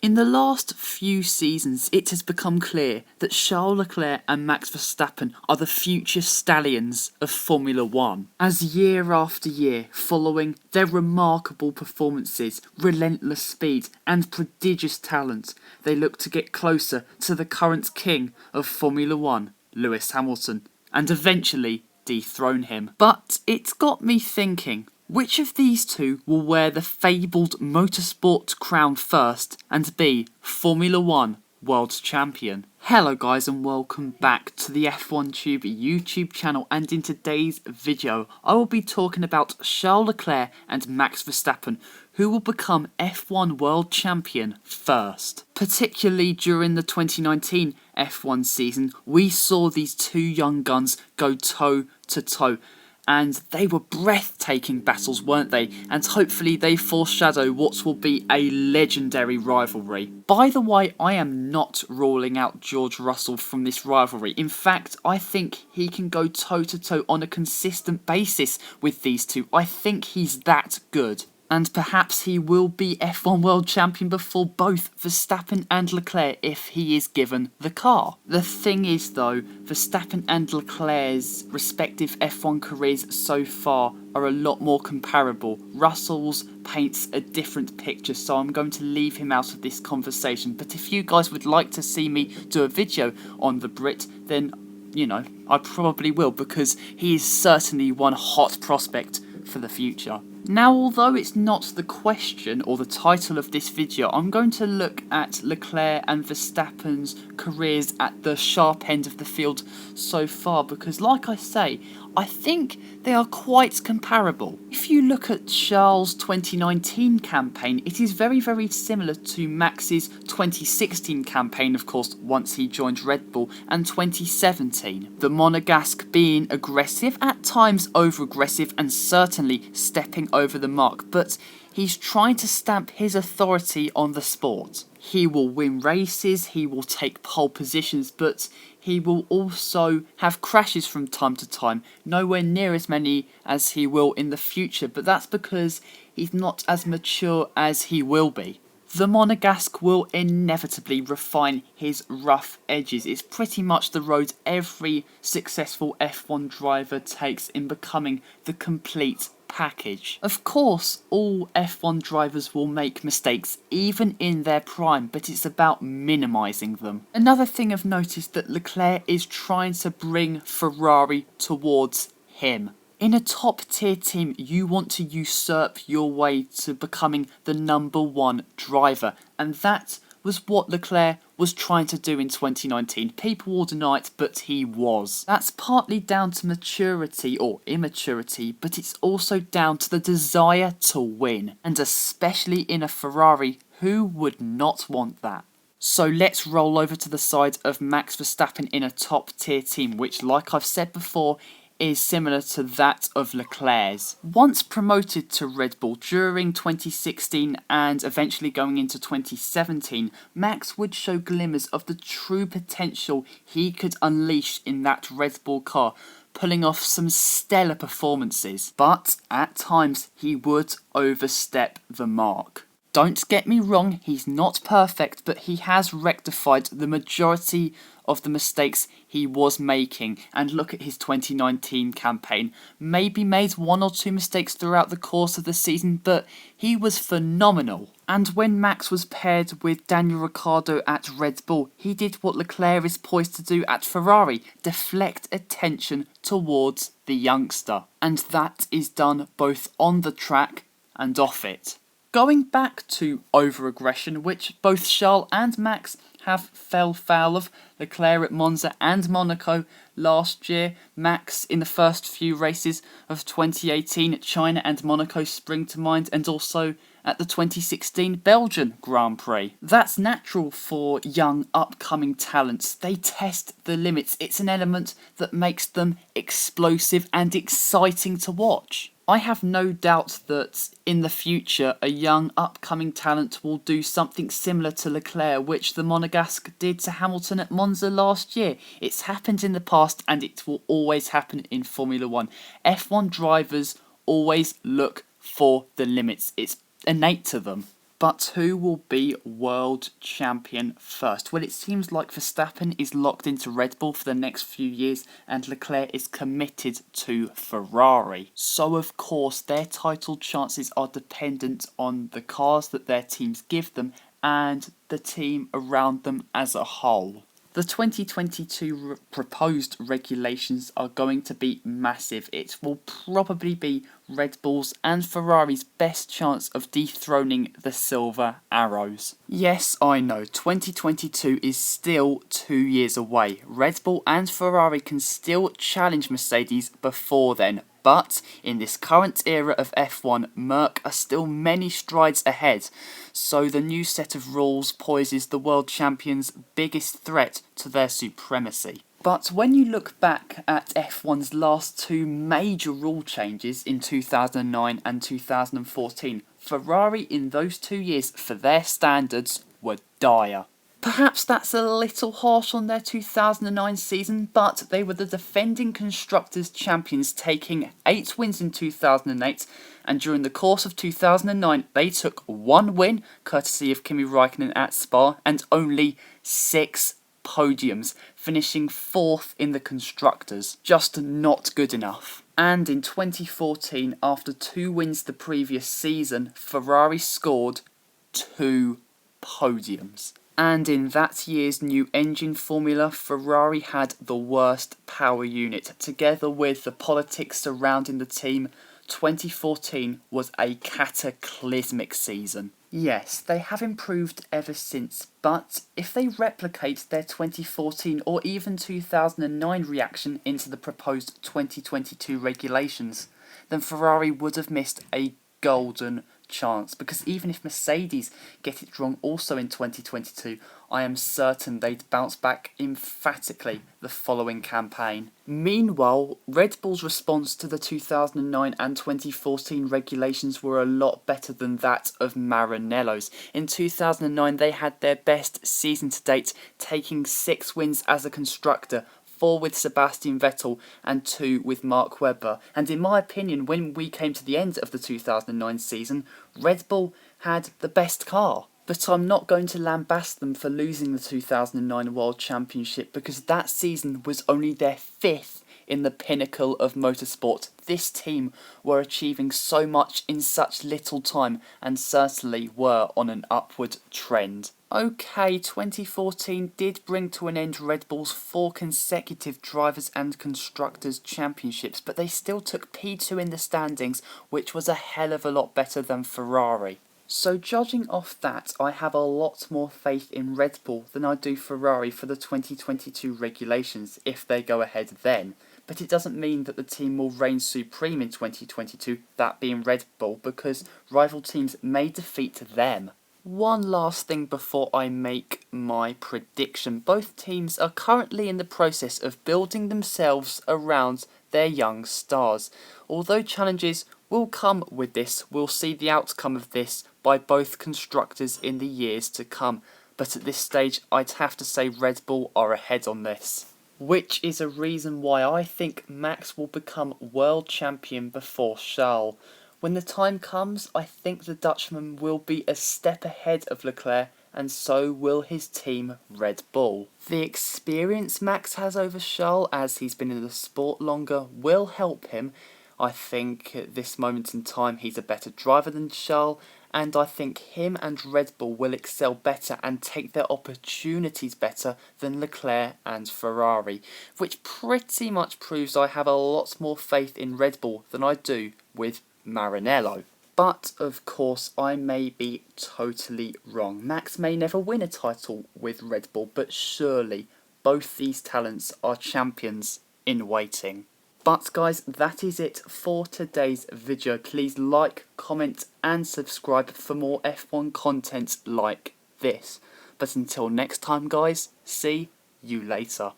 In the last few seasons, it has become clear that Charles Leclerc and Max Verstappen are the future stallions of Formula One. As year after year, following their remarkable performances, relentless speed and prodigious talent, they look to get closer to the current king of Formula One, Lewis Hamilton, and eventually dethrone him. But it's got me thinking, which of these two will wear the fabled motorsport crown first and be Formula One World Champion? Hello guys and welcome back to the F1 Tube YouTube channel, and in today's video I will be talking about Charles Leclerc and Max Verstappen, who will become F1 World Champion first. Particularly during the 2019 F1 season, we saw these two young guns go toe to toe. And they were breathtaking battles, weren't they? And hopefully they foreshadow what will be a legendary rivalry. By the way, I am not ruling out George Russell from this rivalry. In fact, I think he can go toe-to-toe on a consistent basis with these two. I think he's that good. And perhaps he will be F1 World Champion before both Verstappen and Leclerc if he is given the car. The thing is though, Verstappen and Leclerc's respective F1 careers so far are a lot more comparable. Russell's paints a different picture, so I'm going to leave him out of this conversation. But if you guys would like to see me do a video on the Brit, then, you know, I probably will, because he is certainly one hot prospect for the future. Now, although it's not the question or the title of this video, I'm going to look at Leclerc and Verstappen's careers at the sharp end of the field so far, because like I say, I think they are quite comparable. If you look at Charles' 2019 campaign, it is very, very similar to Max's 2016 campaign, of course, once he joined Red Bull, and 2017. The Monegasque being aggressive, at times over-aggressive, and certainly stepping over the mark, but he's trying to stamp his authority on the sport. He will win races, he will take pole positions, but he will also have crashes from time to time, nowhere near as many as he will in the future, but that's because he's not as mature as he will be. The Monegasque will inevitably refine his rough edges. It's pretty much the road every successful F1 driver takes in becoming the complete package. Of course, all F1 drivers will make mistakes, even in their prime, but it's about minimising them. Another thing of note is that Leclerc is trying to bring Ferrari towards him. In a top tier team, you want to usurp your way to becoming the number one driver, and that was what Leclerc was trying to do in 2019. People will deny it, but he was. That's partly down to maturity or immaturity, but it's also down to the desire to win, and especially in a Ferrari, who would not want that? So let's roll over to the side of Max Verstappen in a top tier team, which, like I've said before, is similar to that of Leclerc's. Once promoted to Red Bull during 2016 and eventually going into 2017, Max would show glimmers of the true potential he could unleash in that Red Bull car, pulling off some stellar performances. But at times he would overstep the mark. Don't get me wrong, he's not perfect, but he has rectified the majority of the mistakes he was making. And look at his 2019 campaign. Maybe made one or two mistakes throughout the course of the season, but he was phenomenal. And when Max was paired with Daniel Ricciardo at Red Bull, he did what Leclerc is poised to do at Ferrari: deflect attention towards the youngster. And that is done both on the track and off it. Going back to over-aggression, which both Charles and Max have fell foul of, Leclerc at Monza and Monaco last year, Max in the first few races of 2018, China and Monaco spring to mind, and also at the 2016 Belgian Grand Prix. That's natural for young upcoming talents. They test the limits. It's an element that makes them explosive and exciting to watch. I have no doubt that in the future a young upcoming talent will do something similar to Leclerc, which the Monegasque did to Hamilton at Monza last year. It's happened in the past and it will always happen in Formula One. F1 drivers always look for the limits. It's innate to them. But who will be world champion first? Well, it seems like Verstappen is locked into Red Bull for the next few years and Leclerc is committed to Ferrari. So of course their title chances are dependent on the cars that their teams give them and the team around them as a whole. The 2022 proposed regulations are going to be massive. It will probably be Red Bull's and Ferrari's best chance of dethroning the Silver Arrows. Yes, I know, 2022 is still 2 years away. Red Bull and Ferrari can still challenge Mercedes before then. But in this current era of F1, Merc are still many strides ahead, so the new set of rules poses the world champions' biggest threat to their supremacy. But when you look back at F1's last two major rule changes in 2009 and 2014, Ferrari in those 2 years, for their standards, were dire. Perhaps that's a little harsh on their 2009 season, but they were the defending Constructors' champions, taking 8 wins in 2008, and during the course of 2009 they took 1 win, courtesy of Kimi Räikkönen at Spa, and only 6 podiums, finishing 4th in the Constructors. Just not good enough. And in 2014, after 2 wins the previous season, Ferrari scored 2 podiums. And in that year's new engine formula, Ferrari had the worst power unit. Together with the politics surrounding the team, 2014 was a cataclysmic season. Yes, they have improved ever since, but if they replicate their 2014 or even 2009 reaction into the proposed 2022 regulations, then Ferrari would have missed a golden chance, because even if Mercedes get it wrong also in 2022, I am certain they'd bounce back emphatically the following campaign. Meanwhile, Red Bull's response to the 2009 and 2014 regulations were a lot better than that of Maranello's. In 2009 they had their best season to date, taking 6 wins as a constructor, 4 with Sebastian Vettel and 2 with Mark Webber. And in my opinion, when we came to the end of the 2009 season, Red Bull had the best car. But I'm not going to lambast them for losing the 2009 World Championship, because that season was only their 5th in the pinnacle of motorsport. This team were achieving so much in such little time and certainly were on an upward trend. Okay, 2014 did bring to an end Red Bull's 4 consecutive Drivers' and Constructors' Championships, but they still took P2 in the standings, which was a hell of a lot better than Ferrari. So judging off that, I have a lot more faith in Red Bull than I do Ferrari for the 2022 regulations, if they go ahead then. But it doesn't mean that the team will reign supreme in 2022, that being Red Bull, because rival teams may defeat them. One last thing before I make my prediction. Both teams are currently in the process of building themselves around their young stars. Although challenges will come with this, we'll see the outcome of this by both constructors in the years to come. But at this stage, I'd have to say Red Bull are ahead on this. Which is a reason why I think Max will become world champion before Charles. When the time comes, I think the Dutchman will be a step ahead of Leclerc, and so will his team Red Bull. The experience Max has over Charles, as he's been in the sport longer, will help him. I think at this moment in time he's a better driver than Charles, and I think him and Red Bull will excel better and take their opportunities better than Leclerc and Ferrari, which pretty much proves I have a lot more faith in Red Bull than I do with Maranello. But of course I may be totally wrong. Max may never win a title with Red Bull, but surely both these talents are champions in waiting. But guys, that is it for today's video. Please like, comment and subscribe for more F1 content like this. But until next time guys, see you later.